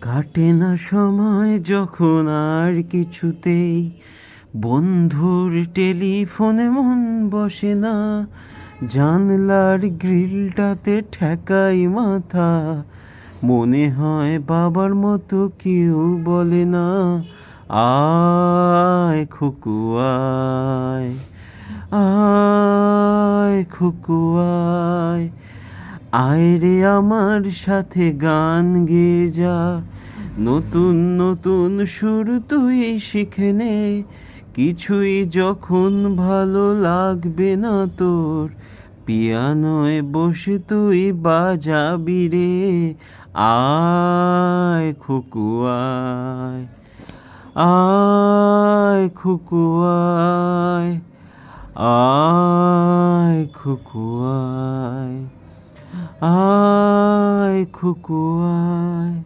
কাটে না সময় যখন আর কিছুতেই বন্ধুর টেলিফোনে মন বসে না, জানলার গ্রিলটাতে ঠেকাই মাথা, মনে হয় বাবার মতো কেউ বলে না, আয় খুকু আয়, আয় খুকু আয়, আয় রে আমার সাথে গান গেয়ে যা, নতুন নতুন সুর তুই শিখে নে, কিছুই যখন ভালো লাগবে না তোর, পিয়ানোয় বসে তুই বাজাবি রে, আয় খুকু আয়, আয় খুকু আয়, আয় খুকু আয়, আয় খুকু আয়।